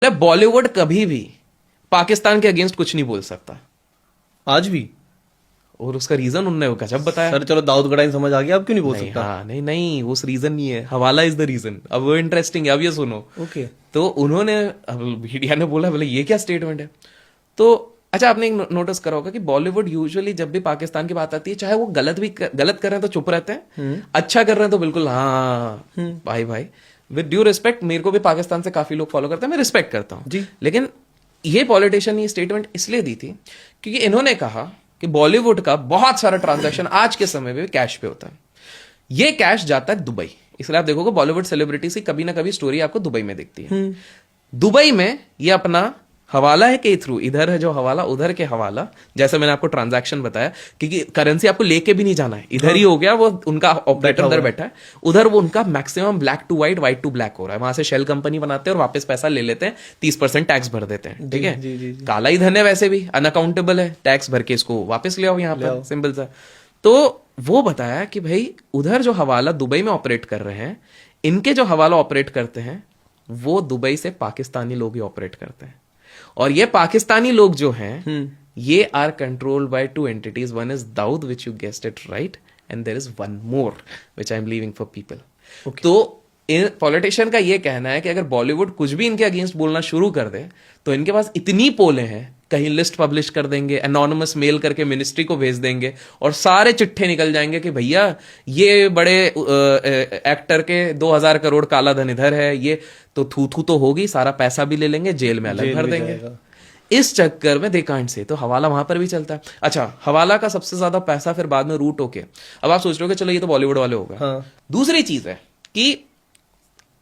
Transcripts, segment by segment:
बॉलीवुड कभी भी पाकिस्तान के अगेंस्ट कुछ नहीं बोल सकता, आज भी? और उसका रीजन उनने वो गजब बताया। सर चलो दाऊद गडाइन समझ आ गया, अब क्यों नहीं बोल नहीं, सकता? हाँ, नहीं नहीं, वो रीजन नहीं है, हवाला इज द रीजन। अब वो इंटरेस्टिंग है, अब ये सुनो। ओके। तो उन्होंने, अब मीडिया ने बोला, बोले ये क्या स्टेटमेंट है। तो अच्छा, आपने एक नोटिस करा होगा कि बॉलीवुड यूजुअली जब भी पाकिस्तान की बात आती है, चाहे वो गलत कर रहे हैं तो चुप रहते हैं, अच्छा कर रहे हैं तो बिल्कुल हाँ भाई भाई। विद ड्यू रिस्पेक्ट, मेरे को भी पाकिस्तान से काफी लोग फॉलो करते हैं, मैं रिस्पेक्ट करता हूँ जी। लेकिन ये पॉलिटिशियन ये स्टेटमेंट इसलिए दी थी क्योंकि इन्होंने कहा कि बॉलीवुड का बहुत सारा ट्रांजैक्शन आज के समय में कैश पे होता है, ये कैश जाता है दुबई। इसलिए आप देखोगे बॉलीवुड सेलिब्रिटीज की कभी ना कभी स्टोरी आपको दुबई में दिखती है। दुबई में ये अपना हवाला है के थ्रू, इधर है जो हवाला, उधर के हवाला, जैसे मैंने आपको ट्रांजैक्शन बताया, क्योंकि करेंसी आपको लेके भी नहीं जाना है, इधर ही हो गया, वो उनका ऑपरेटर अंदर बैठा है, उधर वो उनका maximum black to white to black हो रहा है, वहां से शेल कंपनी बनाते हैं और वापस पैसा ले लेते हैं, 30% टैक्स भर देते हैं, ठीक है। जी, जी, जी। काला ही धन है, वैसे भी अनअकाउंटेबल है, टैक्स भर के इसको वापस ले आओ यहाँ पर, सिंपल सा। तो वो बताया कि भाई उधर जो हवाला दुबई में ऑपरेट कर रहे हैं, इनके जो हवाला ऑपरेट करते हैं वो दुबई से पाकिस्तानी लोग ही ऑपरेट करते हैं, और ये पाकिस्तानी लोग जो हैं ये are controlled by two entities, one is Dawood which you guessed it right, and there is one more which I am leaving for people. तो पॉलिटिशियन का ये कहना है कि अगर बॉलीवुड कुछ भी इनके अगेंस्ट बोलना शुरू कर दे तो इनके पास इतनी पोलें हैं, कहीं लिस्ट पब्लिश कर देंगे, एनोनिमस मेल करके मिनिस्ट्री को भेज देंगे और सारे चिट्ठे निकल जाएंगे कि भैया ये बड़े एक्टर के 2000 करोड़ काला धन इधर है, ये तो थू थू तो होगी, सारा पैसा भी ले लेंगे, जेल में अलग भर देंगे। इस चक्कर में दे कांट से, तो हवाला वहां पर भी चलता है। अच्छा, हवाला का सबसे ज्यादा पैसा फिर बाद में रूट होके, अब आप सोच रहे हो कि चलो ये तो बॉलीवुड वाले हो गए। हाँ। दूसरी चीज है कि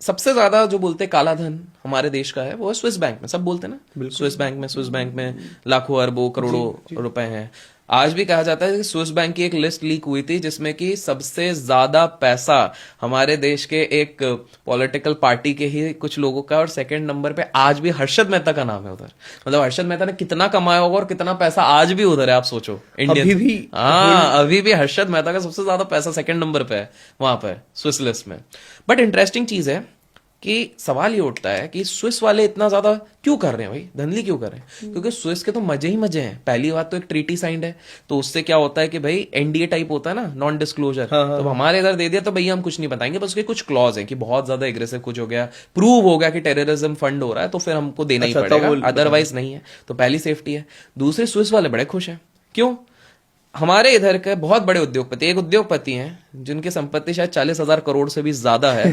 सबसे ज्यादा जो बोलते हैं काला धन हमारे देश का है वो है स्विस बैंक में, सब बोलते हैं ना, स्विस बैंक में लाखों अरबों करोड़ों रुपए हैं। आज भी कहा जाता है कि स्विस बैंक की एक लिस्ट लीक हुई थी जिसमें कि सबसे ज्यादा पैसा हमारे देश के एक पॉलिटिकल पार्टी के ही कुछ लोगों का, और सेकंड नंबर पे आज भी हर्षद मेहता का नाम है उधर। मतलब हर्षद मेहता ने कितना कमाया होगा और कितना पैसा आज भी उधर है, आप सोचो। इंडियन अभी भी? हाँ, अभी भी हर्षद मेहता का सबसे ज्यादा पैसा सेकंड नंबर पे है वहां पर स्विस लिस्ट में। बट इंटरेस्टिंग चीज है कि सवाल ये उठता है कि स्विस वाले इतना ज्यादा क्यों कर रहे हैं भाई, धंधली क्यों कर रहे हैं? क्योंकि स्विस के तो मजे ही मजे हैं। पहली बात तो एक ट्रीटी साइंड है, तो उससे क्या होता है कि भाई एनडीए टाइप होता है ना, नॉन डिस्क्लोजर। तो हमारे इधर दे दिया तो भैया हम कुछ नहीं बताएंगे, बस उसके कुछ क्लॉज है कि बहुत ज्यादा एग्रेसिव कुछ हो गया, प्रूव हो गया कि टेररिज्म फंड हो रहा है, तो फिर हमको देना ही पड़ेगा, अदरवाइज नहीं है। तो पहली सेफ्टी है। दूसरे, स्विस वाले बड़े खुश हैं। क्यों? हमारे इधर के बहुत बड़े उद्योगपति, एक उद्योगपति हैं जिनकी संपत्ति शायद 40,000 करोड़ से भी ज्यादा है,